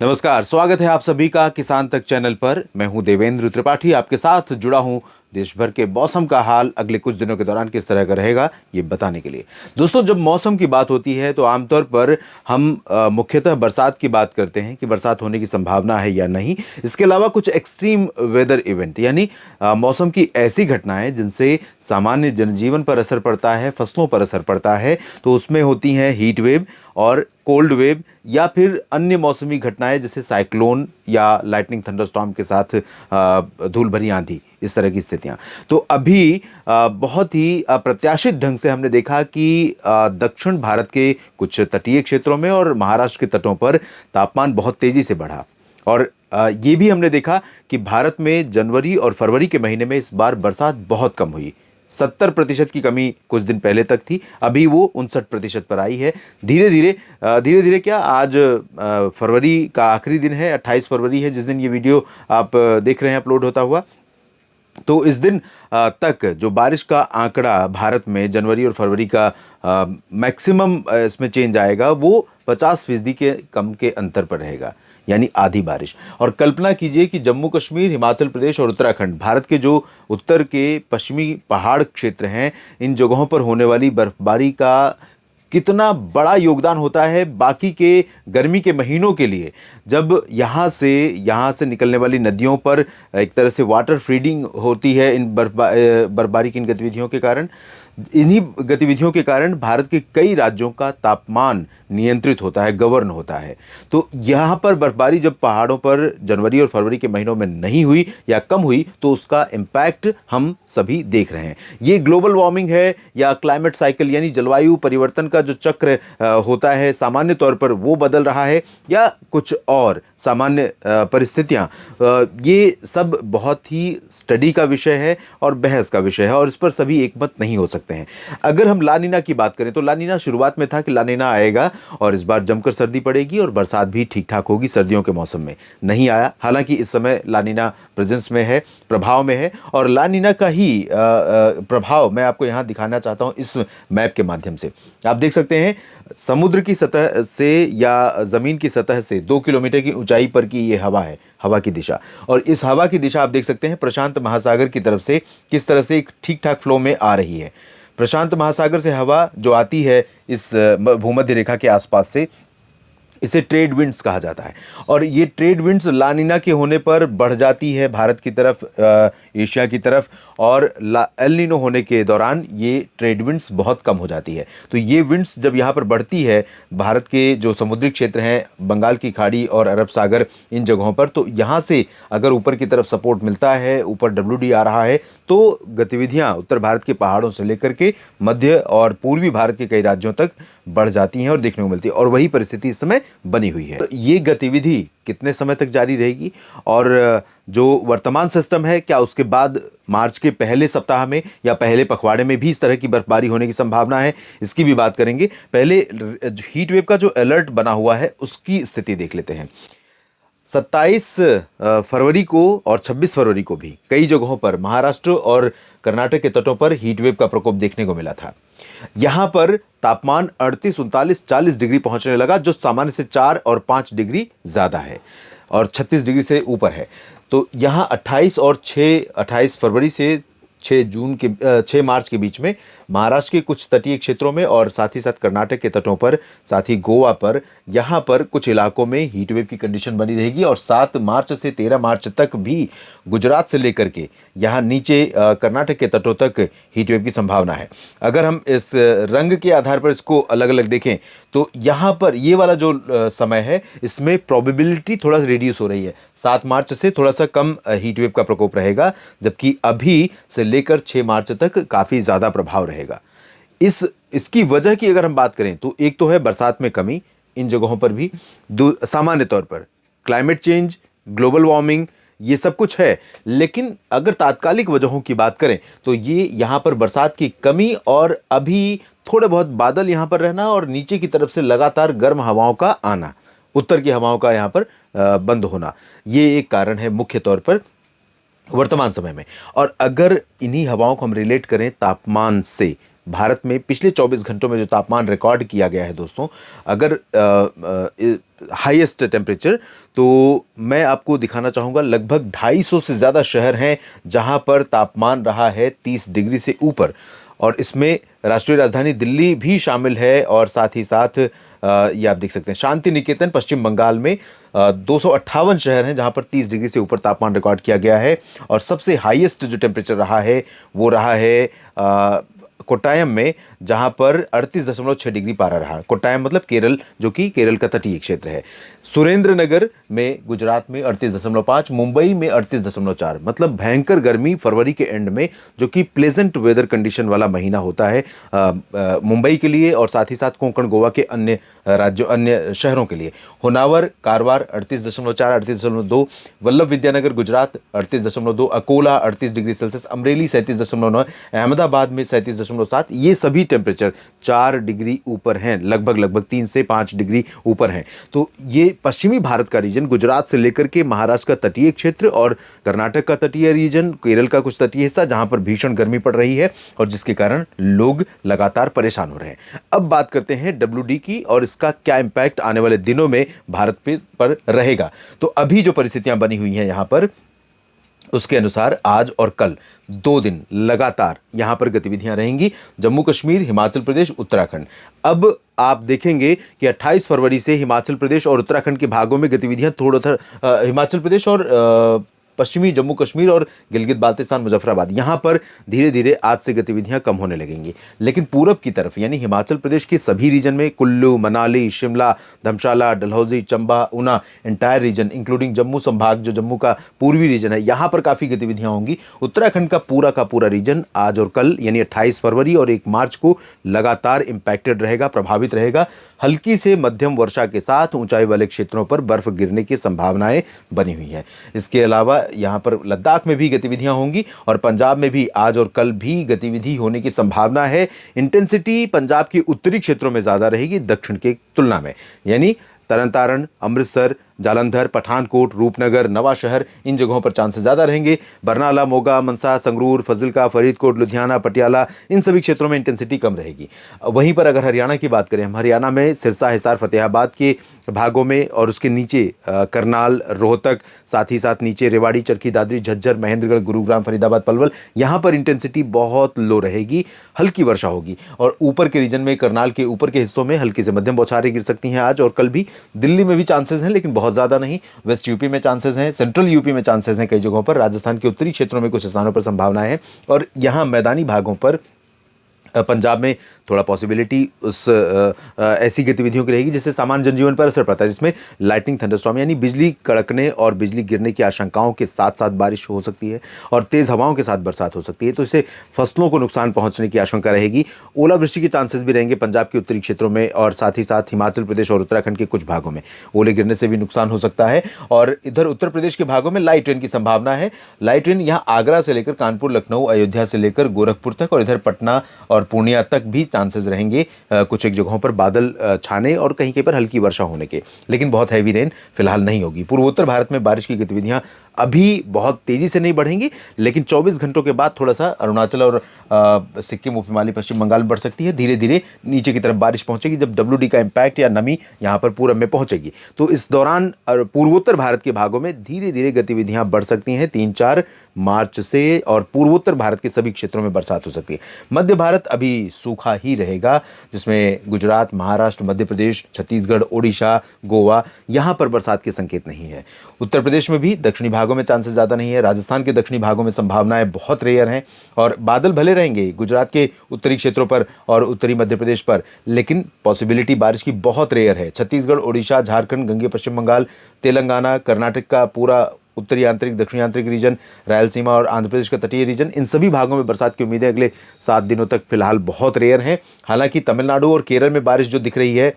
नमस्कार, स्वागत है आप सभी का किसान तक चैनल पर। मैं हूं देवेंद्र त्रिपाठी, आपके साथ जुड़ा हूं देश भर के मौसम का हाल अगले कुछ दिनों के दौरान किस तरह का रहेगा ये बताने के लिए। दोस्तों, जब मौसम की बात होती है तो आमतौर पर हम मुख्यतः बरसात की बात करते हैं कि बरसात होने की संभावना है या नहीं। इसके अलावा कुछ एक्सट्रीम वेदर इवेंट यानी मौसम की ऐसी घटनाएं जिनसे सामान्य जनजीवन पर असर पड़ता है, फसलों पर असर पड़ता है, तो उसमें होती हैं हीट वेव और कोल्ड वेव या फिर अन्य मौसमी घटनाएं जैसे साइक्लोन या लाइटनिंग थंडरस्टॉर्म के साथ धूल भरी आंधी, इस तरह की स्थितियां। तो अभी बहुत ही अप्रत्याशित ढंग से हमने देखा कि दक्षिण भारत के कुछ तटीय क्षेत्रों में और महाराष्ट्र के तटों पर तापमान बहुत तेजी से बढ़ा। और ये भी हमने देखा कि भारत में जनवरी और फरवरी के महीने में इस बार बरसात बहुत कम हुई। 70% की कमी कुछ दिन पहले तक थी, अभी वो 59% पर आई है। धीरे धीरे क्या, आज फरवरी का आखिरी दिन है, 28 फरवरी है जिस दिन ये वीडियो आप देख रहे हैं अपलोड होता हुआ। तो इस दिन तक जो बारिश का आंकड़ा भारत में जनवरी और फरवरी का मैक्सिमम इसमें चेंज आएगा वो 50% के कम के अंतर पर रहेगा, यानी आधी बारिश। और कल्पना कीजिए कि जम्मू कश्मीर, हिमाचल प्रदेश और उत्तराखंड, भारत के जो उत्तर के पश्चिमी पहाड़ क्षेत्र हैं, इन जगहों पर होने वाली बर्फबारी का कितना बड़ा योगदान होता है बाकी के गर्मी के महीनों के लिए। जब यहाँ से निकलने वाली नदियों पर एक तरह से वाटर फीडिंग होती है इन बर्फबारी की इन गतिविधियों के कारण। इन्हीं गतिविधियों के कारण भारत के कई राज्यों का तापमान नियंत्रित होता है, गवर्न होता है। तो यहाँ पर बर्फबारी जब पहाड़ों पर जनवरी और फरवरी के महीनों में नहीं हुई या कम हुई तो उसका इम्पैक्ट हम सभी देख रहे हैं। ये ग्लोबल वार्मिंग है या क्लाइमेट साइकिल यानी जलवायु परिवर्तन का जो चक्र होता है सामान्य तौर पर वो बदल रहा है, या कुछ और सामान्य परिस्थितियां, ये सब बहुत ही स्टडी का विषय है और बहस का विषय है और इस पर सभी एकमत नहीं हो सकते हैं। अगर हम लानीना की बात करें तो लानीना शुरुआत में था कि लानीना आएगा और इस बार जमकर सर्दी पड़ेगी और बरसात भी ठीक ठाक होगी सर्दियों के मौसम में। नहीं आया, हालांकि इस समय लानीना प्रेजेंस में है, प्रभाव में है। और लानीना का ही प्रभाव मैं आपको यहाँ दिखाना चाहता हूँ इस मैप के माध्यम से। आप देख सकते हैं समुद्र की सतह से या ज़मीन की सतह से 2 किलोमीटर की ऊंचाई पर की ये हवा है, हवा की दिशा। और इस हवा की दिशा आप देख सकते हैं प्रशांत महासागर की तरफ से किस तरह से एक ठीक ठाक फ्लो में आ रही है। प्रशांत महासागर से हवा जो आती है इस भूमध्य रेखा के आसपास से, इसे ट्रेड विंड्स कहा जाता है। और ये ट्रेड विंड्स लानीना के होने पर बढ़ जाती है भारत की तरफ, एशिया की तरफ, और एल नीनो होने के दौरान ये ट्रेड विंड्स बहुत कम हो जाती है। तो ये विंड्स जब यहाँ पर बढ़ती है भारत के जो समुद्री क्षेत्र हैं, बंगाल की खाड़ी और अरब सागर, इन जगहों पर, तो यहाँ से अगर ऊपर की तरफ सपोर्ट मिलता है, ऊपर WD आ रहा है, तो गतिविधियाँ उत्तर भारत के पहाड़ों से लेकर के मध्य और पूर्वी भारत के कई राज्यों तक बढ़ जाती हैं और देखने को मिलती है। और वही परिस्थिति इस समय बनी हुई है। तो ये गतिविधि कितने समय तक जारी रहेगी और जो वर्तमान सिस्टम है, क्या उसके बाद मार्च के पहले सप्ताह में या पहले पखवाड़े में भी इस तरह की बर्फबारी होने की संभावना है, इसकी भी बात करेंगे। पहले हीट वेव का जो अलर्ट बना हुआ है उसकी स्थिति देख लेते हैं। 27 फरवरी को और 26 फरवरी को भी कई जगहों पर महाराष्ट्र और कर्नाटक के तटों पर हीट वेव का प्रकोप देखने को मिला था। यहाँ पर तापमान 38, 39, 40 डिग्री पहुंचने लगा, जो सामान्य से 4 और 5 डिग्री ज़्यादा है और 36 डिग्री से ऊपर है। तो यहाँ 28 फरवरी से 6 मार्च के बीच में महाराष्ट्र के कुछ तटीय क्षेत्रों में और साथ ही साथ कर्नाटक के तटों पर, साथ ही गोवा पर, यहाँ पर कुछ इलाकों में हीट वेव की कंडीशन बनी रहेगी। और 7 मार्च से 13 मार्च तक भी गुजरात से लेकर के यहाँ नीचे कर्नाटक के तटों तक हीट वेव की संभावना है। अगर हम इस रंग के आधार पर इसको अलग अलग देखें तो यहाँ पर ये वाला जो समय है इसमें प्रोबेबिलिटी थोड़ा सा रिड्यूस हो रही है। 7 मार्च से थोड़ा सा कम हीट वेव का प्रकोप रहेगा, जबकि अभी से लेकर 6 मार्च तक काफ़ी ज़्यादा प्रभाव रहेगा। इसकी वजह की अगर हम बात करें तो एक तो है बरसात में कमी इन जगहों पर भी, सामान्य तौर पर क्लाइमेट चेंज, ग्लोबल वार्मिंग, ये सब कुछ है। लेकिन अगर तात्कालिक वजहों की बात करें तो ये यहाँ पर बरसात की कमी और अभी थोड़े बहुत बादल यहाँ पर रहना और नीचे की तरफ से लगातार गर्म हवाओं का आना, उत्तर की हवाओं का यहाँ पर बंद होना, ये एक कारण है मुख्य तौर पर वर्तमान समय में। और अगर इन्हीं हवाओं को हम रिलेट करें तापमान से, भारत में पिछले 24 घंटों में जो तापमान रिकॉर्ड किया गया है दोस्तों, अगर हाईएस्ट टेम्परेचर, तो मैं आपको दिखाना चाहूँगा लगभग 250 से ज़्यादा शहर हैं जहाँ पर तापमान रहा है 30 डिग्री से ऊपर, और इसमें राष्ट्रीय राजधानी दिल्ली भी शामिल है। और साथ ही साथ ये आप देख सकते हैं शांति निकेतन पश्चिम बंगाल में 258 शहर हैं जहाँ पर 30 डिग्री से ऊपर तापमान रिकॉर्ड किया गया है। और सबसे हाईएस्ट जो टेम्परेचर रहा है वो रहा है कोट्टायम में, जहां पर 38.6 डिग्री पारा रहा। कोट्टायम मतलब केरल, जो कि केरल का तटीय क्षेत्र है। सुरेंद्रनगर में गुजरात में 38.5, मुंबई में 38.4, मतलब भयंकर गर्मी फरवरी के एंड में, जो कि प्लेजेंट वेदर कंडीशन वाला महीना होता है मुंबई के लिए और साथ ही साथ कोंकण गोवा के अन्य राज्यों अन्य शहरों के लिए। होनावर कारवार 38.4, 38.2, वल्लभ विद्यानगर गुजरात 38.2, अकोला 38 डिग्री सेल्सियस, अमरेली 37.9, अहमदाबाद में 37.7, ये सभी टेम्परेचर 4 डिग्री ऊपर हैं, लगभग 3 से 5 डिग्री ऊपर हैं। तो ये पश्चिमी भारत का रीजन, गुजरात से लेकर के महाराष्ट्र का तटीय क्षेत्र और कर्नाटक का तटीय रीजन, केरल का कुछ तटीय हिस्सा, जहां पर भीषण गर्मी पड़ रही है और जिसके कारण लोग लगातार परेशान हो रहे हैं। अब बात करते हैं WD की और इसका क्या इंपैक्ट आने वाले दिनों में भारत पर रहेगा। तो अभी जो परिस्थितियां बनी हुई हैं यहां पर, उसके अनुसार आज और कल 2 दिन लगातार यहां पर गतिविधियां रहेंगी। जम्मू कश्मीर, हिमाचल प्रदेश, उत्तराखंड। अब आप देखेंगे कि 28 फरवरी से हिमाचल प्रदेश और उत्तराखंड के भागों में गतिविधियां हिमाचल प्रदेश और पश्चिमी जम्मू कश्मीर और गिलगित बाल्तिस्तान, मुजफ्फराबाद, यहां पर धीरे धीरे आज से गतिविधियां कम होने लगेंगी। लेकिन पूरब की तरफ यानी हिमाचल प्रदेश के सभी रीजन में, Kullu, Manali, Shimla, Dharamshala, Dalhousie, Chamba, Una, entire region including Jammu संभाग, जो जम्मू का पूर्वी रीजन है, यहां पर काफ़ी गतिविधियां होंगी। उत्तराखंड का पूरा रीजन आज और कल यानी 28 फरवरी और 1 मार्च को लगातार इंपैक्टेड रहेगा, प्रभावित रहेगा। हल्की से मध्यम वर्षा के साथ ऊंचाई वाले क्षेत्रों पर बर्फ गिरने की संभावनाएं बनी हुई हैं। इसके अलावा यहां पर लद्दाख में भी गतिविधियां होंगी और पंजाब में भी आज और कल भी गतिविधि होने की संभावना है। इंटेंसिटी पंजाब के उत्तरी क्षेत्रों में ज़्यादा रहेगी दक्षिण के तुलना में, यानी तरन तारण, अमृतसर, जालंधर, पठानकोट, रूपनगर, नवा शहर, इन जगहों पर चांसेस ज़्यादा रहेंगे। बरनाला, मोगा, मनसा, संगरूर, फजिल्का, फरीदकोट, लुधियाना, पटियाला, इन सभी क्षेत्रों में इंटेंसिटी कम रहेगी। वहीं पर अगर हरियाणा की बात करें, हम हरियाणा में सिरसा, हिसार, फतेहाबाद के भागों में और उसके नीचे करनाल, रोहतक, साथ ही साथ नीचे रेवाड़ी, चरखी दादरी, झज्जर, महेंद्रगढ़, गुरुग्राम, फरीदाबाद, पलवल, यहाँ पर इंटेंसिटी बहुत लो रहेगी, हल्की वर्षा होगी। और ऊपर के रीजन में, करनाल के ऊपर के हिस्सों में हल्की से मध्यम बौछारें गिर सकती हैं आज और कल भी। दिल्ली में भी चांसेस हैं लेकिन बहुत ज़्यादा नहीं। वेस्ट यूपी में चांसेस हैं, सेंट्रल यूपी में चांसेस हैं कई जगहों पर, राजस्थान के उत्तरी क्षेत्रों में कुछ स्थानों पर संभावनाएं हैं और यहाँ मैदानी भागों पर पंजाब में थोड़ा पॉसिबिलिटी ऐसी गतिविधियों की रहेगी जिससे सामान्य जनजीवन पर असर पड़ता है, जिसमें लाइटनिंग, थंडरस्टॉर्म यानी बिजली कड़कने और बिजली गिरने की आशंकाओं के साथ साथ बारिश हो सकती है और तेज़ हवाओं के साथ बरसात हो सकती है। तो इससे फसलों को नुकसान पहुंचने की आशंका रहेगी। ओलावृष्टि के चांसेस भी रहेंगे पंजाब के उत्तरी क्षेत्रों में और साथ ही साथ हिमाचल प्रदेश और उत्तराखंड के कुछ भागों में ओले गिरने से भी नुकसान हो सकता है। और इधर उत्तर प्रदेश के भागों में लाइट रेन की संभावना है। लाइट रेन यहाँ आगरा से लेकर कानपुर, लखनऊ, अयोध्या से लेकर गोरखपुर तक और इधर पटना और पूर्णिया तक भी चांसेस रहेंगे कुछ एक जगहों पर बादल छाने और कहीं कहीं पर हल्की वर्षा होने के, लेकिन बहुत हैवी रेन फिलहाल नहीं होगी। पूर्वोत्तर भारत में बारिश की गतिविधियां अभी बहुत तेजी से नहीं बढ़ेंगी, लेकिन 24 घंटों के बाद थोड़ा सा अरुणाचल और सिक्किम, उपहिमालय, पश्चिम बंगाल बढ़ सकती है। धीरे धीरे नीचे की तरफ बारिश पहुंचेगी जब WD का इम्पैक्ट या नमी यहाँ पर पूरब में पहुंचेगी। तो इस दौरान पूर्वोत्तर भारत के भागों में धीरे धीरे गतिविधियां बढ़ सकती हैं 3-4 मार्च से और पूर्वोत्तर भारत के सभी क्षेत्रों में बरसात हो सकती है। मध्य भारत अभी सूखा ही रहेगा, जिसमें गुजरात, महाराष्ट्र, मध्य प्रदेश, छत्तीसगढ़, ओडिशा, गोवा, यहाँ पर बरसात के संकेत नहीं है। उत्तर प्रदेश में भी दक्षिणी भागों में चांसेस ज़्यादा नहीं है। राजस्थान के दक्षिणी भागों में संभावनाएं बहुत रेयर हैं और बादल भले रहेंगे गुजरात के उत्तरी क्षेत्रों पर और उत्तरी मध्य प्रदेश पर, लेकिन पॉसिबिलिटी बारिश की बहुत रेयर है। छत्तीसगढ़, ओडिशा, झारखंड, गंगे पश्चिम बंगाल, तेलंगाना, कर्नाटक का पूरा उत्तरी आंतरिक, दक्षिणी आंतरिक रीजन, रायलसीमा और आंध्र प्रदेश का तटीय रीजन, इन सभी भागों में बरसात की उम्मीदें अगले 7 दिनों तक फिलहाल बहुत रेयर हैं। हालांकि तमिलनाडु और केरल में बारिश जो दिख रही है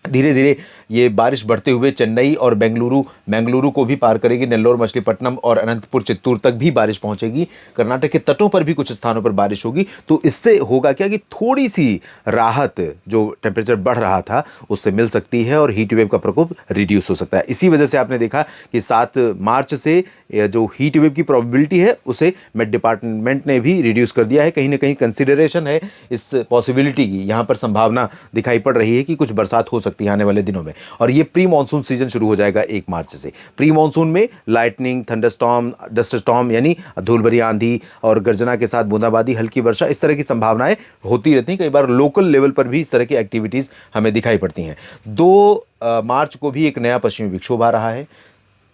धीरे धीरे ये बारिश बढ़ते हुए चेन्नई और बेंगलुरु को भी पार करेगी। नेल्लोर, मछलीपट्टनम और अनंतपुर, चित्तूर तक भी बारिश पहुंचेगी। कर्नाटक के तटों पर भी कुछ स्थानों पर बारिश होगी। तो इससे होगा क्या कि थोड़ी सी राहत, जो टेम्परेचर बढ़ रहा था उससे मिल सकती है और हीट वेव का प्रकोप रिड्यूस हो सकता है। इसी वजह से आपने देखा कि 7 मार्च से जो हीट वेव की प्रोबेबिलिटी है उसे मेट डिपार्टमेंट ने भी रिड्यूस कर दिया है। कहीं ना कहीं कंसिडरेशन है इस पॉसिबिलिटी की, यहाँ पर संभावना दिखाई पड़ रही है कि कुछ बरसात हो सकती है आने वाले दिनों में। और ये प्री मॉनसून सीजन शुरू हो जाएगा 1 मार्च से। प्री मॉनसून में लाइटनिंग, थंडरस्टॉर्म, डस्ट स्टॉर्म यानी धूल भरी आंधी और गर्जना के साथ बूंदाबांदी, हल्की वर्षा, इस तरह की संभावनाएं होती रहती हैं। कई बार लोकल लेवल पर भी इस तरह की एक्टिविटीज हमें दिखाई पड़ती हैं। 2 मार्च को भी एक नया पश्चिमी विक्षोभ आ रहा है।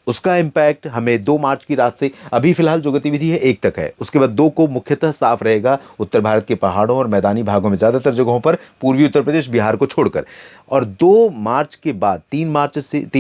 उसका इम्पैक्ट हमें 2 मार्च की रात से, अभी फिलहाल जो गतिविधि है 1 तक है, उसके बाद 2 को मुख्यतः साफ रहेगा उत्तर भारत के पहाड़ों और मैदानी भागों में, ज़्यादातर जगहों पर पूर्वी उत्तर प्रदेश, बिहार को छोड़कर। और 2 मार्च के बाद 3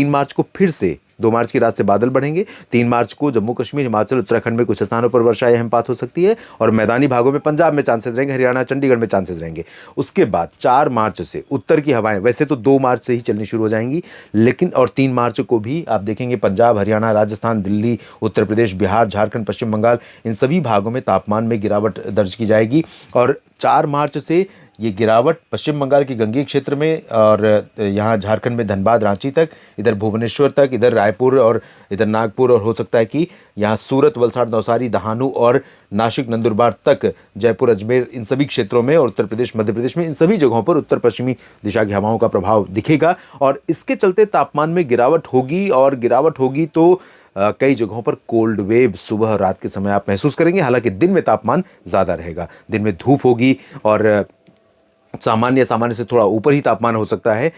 मार्च को फिर से 2 मार्च की रात से बादल बढ़ेंगे। 3 मार्च को जम्मू कश्मीर, हिमाचल, उत्तराखंड में कुछ स्थानों पर वर्षा या हिमपात हो सकती है और मैदानी भागों में पंजाब में चांसेस रहेंगे, हरियाणा, चंडीगढ़ में चांसेस रहेंगे। उसके बाद 4 मार्च से उत्तर की हवाएं वैसे तो 2 मार्च से ही चलनी शुरू हो जाएंगी, लेकिन और 3 मार्च को भी आप देखेंगे पंजाब, हरियाणा, राजस्थान, दिल्ली, उत्तर प्रदेश, बिहार, झारखंड, पश्चिम बंगाल, इन सभी भागों में तापमान में गिरावट दर्ज की जाएगी। और 4 मार्च से ये गिरावट पश्चिम बंगाल के गंगेय क्षेत्र में और यहाँ झारखंड में धनबाद, रांची तक, इधर भुवनेश्वर तक, इधर रायपुर और इधर नागपुर, और हो सकता है कि यहाँ सूरत, वलसाड़, नवसारी, दहानू और नासिक, नंदुरबार तक, जयपुर, अजमेर, इन सभी क्षेत्रों में, और उत्तर प्रदेश, मध्य प्रदेश में, इन सभी जगहों पर उत्तर पश्चिमी दिशा की हवाओं का प्रभाव दिखेगा। और इसके चलते तापमान में गिरावट होगी, और गिरावट होगी तो कई जगहों पर कोल्ड वेव सुबह और रात के समय आप महसूस करेंगे। हालांकि दिन में तापमान ज़्यादा रहेगा, दिन में धूप होगी और सामान्य से थोड़ा ऊपर ही तापमान हो सकता है,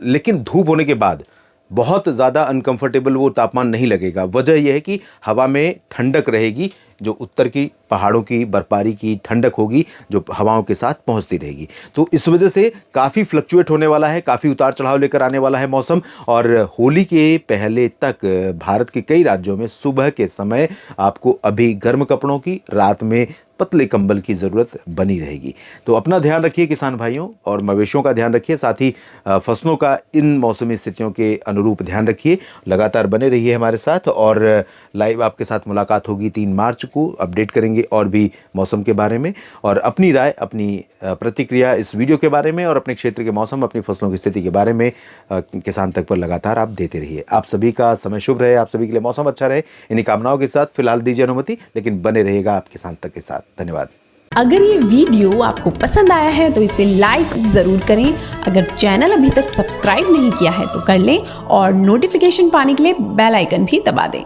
लेकिन धूप होने के बाद बहुत ज़्यादा अनकंफर्टेबल वो तापमान नहीं लगेगा। वजह यह है कि हवा में ठंडक रहेगी, जो उत्तर की पहाड़ों की बर्फबारी की ठंडक होगी जो हवाओं के साथ पहुंचती रहेगी। तो इस वजह से काफ़ी फ्लक्चुएट होने वाला है, काफ़ी उतार चढ़ाव लेकर आने वाला है मौसम। और होली के पहले तक भारत के कई राज्यों में सुबह के समय आपको अभी गर्म कपड़ों की, रात में पतले कंबल की ज़रूरत बनी रहेगी। तो अपना ध्यान रखिए किसान भाइयों, और मवेशियों का ध्यान रखिए, साथ ही फसलों का इन मौसमी स्थितियों के अनुरूप ध्यान रखिए। लगातार बने रहिए हमारे साथ, और लाइव आपके साथ मुलाकात होगी 3 मार्च को। अपडेट करेंगे और भी मौसम के बारे में, और अपनी राय, अपनी प्रतिक्रिया इस वीडियो के बारे में और अपने क्षेत्र के मौसम, अपनी फसलों की स्थिति के बारे में किसान तक पर लगातार आप देते रहिए। आप सभी का समय शुभ रहे, आप सभी के लिए मौसम अच्छा रहे, इन्हीं कामनाओं के साथ फिलहाल दीजिए अनुमति, लेकिन बने रहेगा आप किसान तक के साथ। धन्यवाद। अगर ये वीडियो आपको पसंद आया है तो इसे लाइक ज़रूर करें। अगर चैनल अभी तक सब्सक्राइब नहीं किया है तो कर लें, और नोटिफिकेशन पाने के लिए बेल आइकन भी दबा दें।